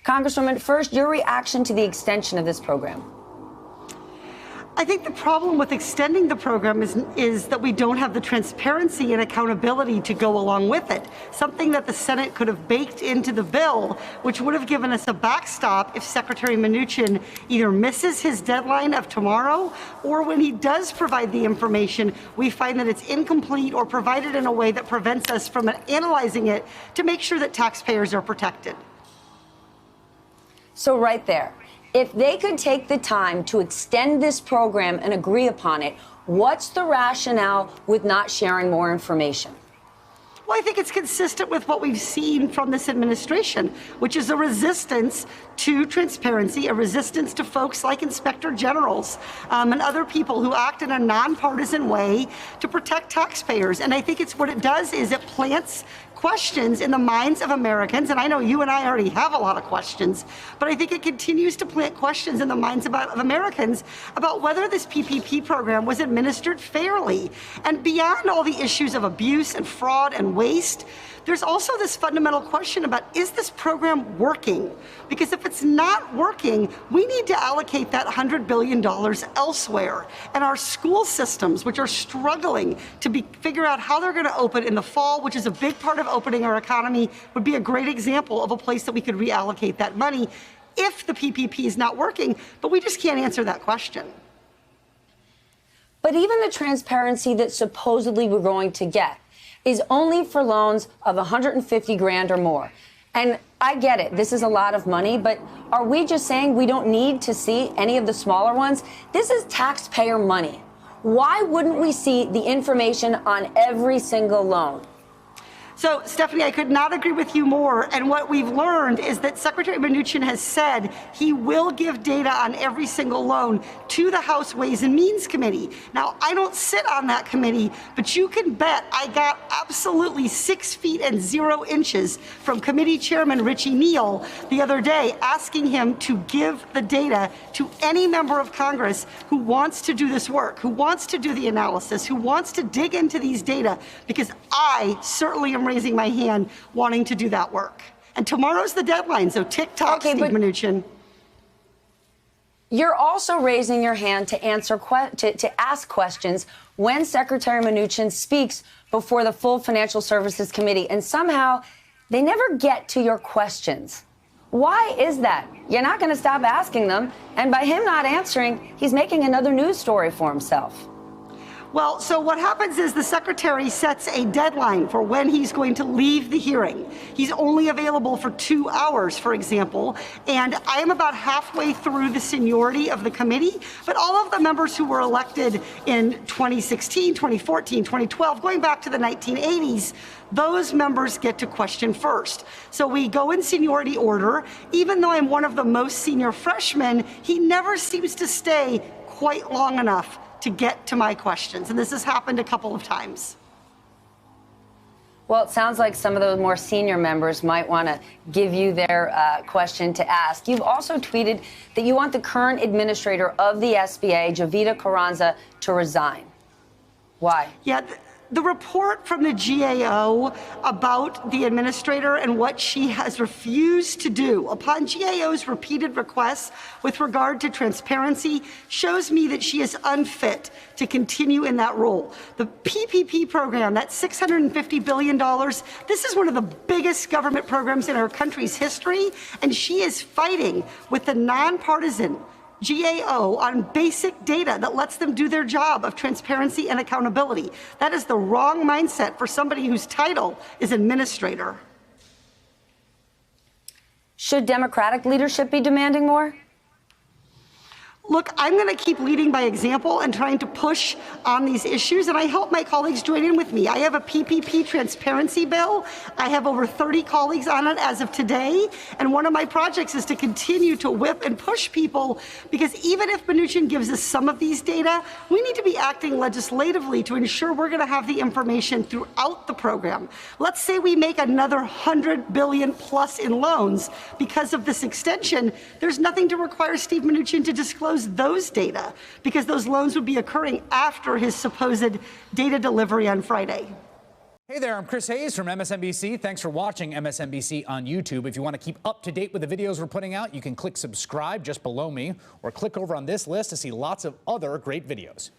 Congresswoman, first, your reaction to the extension of this program. I think the problem with extending the program is that we don't have the transparency and accountability to go along with it, something that the Senate could have baked into the bill, which would have given us a backstop if Secretary Mnuchin either misses his deadline of tomorrow, or when he does provide the information, we find that it's incomplete or provided in a way that prevents us from analyzing it to make sure that taxpayers are protected. So right there, if they could take the time to extend this program and agree upon it, what's the rationale with not sharing more information? Well, I think it's consistent with what we've seen from this administration, which is a resistance to transparency, a resistance to folks like inspector generals and other people who act in a nonpartisan way to protect taxpayers. And I think it's what it does is it plants questions in the minds of Americans, and I know you and I already have a lot of questions, but I think it continues to plant questions in the minds of Americans about whether this PPP program was administered fairly. And beyond all the issues of abuse and fraud and waste, there's also this fundamental question about, is this program working? Because if it's not working, we need to allocate that $100 billion elsewhere. And our school systems, which are struggling to figure out how they're going to open in the fall, which is a big part of opening our economy, would be a great example of a place that we could reallocate that money if the PPP is not working. But we just can't answer that question. But even the transparency that supposedly we're going to get is only for loans of 150 grand or more. And I get it, this is a lot of money, but are we just saying we don't need to see any of the smaller ones? This is taxpayer money. Why wouldn't we see the information on every single loan? So, Stephanie, I could not agree with you more. And what we've learned is that Secretary Mnuchin has said he will give data on every single loan to the House Ways and Means Committee. Now, I don't sit on that committee, but you can bet I got absolutely 6 feet and 0 inches from Committee Chairman Richie Neal the other day, asking him to give the data to any member of Congress who wants to do this work, who wants to do the analysis, who wants to dig into these data, because I certainly am raising my hand wanting to do that work. And tomorrow's the deadline, so tick-tock, Steve Mnuchin. You're also raising your hand to ask questions when Secretary Mnuchin speaks before the full Financial Services Committee, and somehow they never get to your questions. Why is that? You're not going to stop asking them, and by him not answering, he's making another news story for himself. Well, so what happens is the secretary sets a deadline for when he's going to leave the hearing. He's only available for 2 hours, for example, and I am about halfway through the seniority of the committee, but all of the members who were elected in 2016, 2014, 2012, going back to the 1980s, those members get to question first. So we go in seniority order. Even though I'm one of the most senior freshmen, he never seems to stay quite long enough to get to my questions. And this has happened a couple of times. Well, it sounds like some of those more senior members might want to give you their question to ask. You've also tweeted that you want the current administrator of the SBA, Jovita Carranza, to resign. Why? Yeah. The report from the GAO about the administrator and what she has refused to do upon GAO's repeated requests with regard to transparency shows me that she is unfit to continue in that role. The PPP program, that $650 billion, this is one of the biggest government programs in our country's history, and she is fighting with the nonpartisan GAO on basic data that lets them do their job of transparency and accountability. That is the wrong mindset for somebody whose title is administrator. Should Democratic leadership be demanding more? Look, I'm going to keep leading by example and trying to push on these issues, and I hope my colleagues join in with me. I have a PPP transparency bill. I have over 30 colleagues on it as of today, and one of my projects is to continue to whip and push people, because even if Mnuchin gives us some of these data, we need to be acting legislatively to ensure we're going to have the information throughout the program. Let's say we make another $100 billion plus in loans because of this extension. There's nothing to require Steve Mnuchin to disclose those data, because those loans would be occurring after his supposed data delivery on Friday. Hey there, I'm Chris Hayes from MSNBC. Thanks for watching MSNBC on YouTube. If you want to keep up to date with the videos we're putting out, you can click subscribe just below me or click over on this list to see lots of other great videos.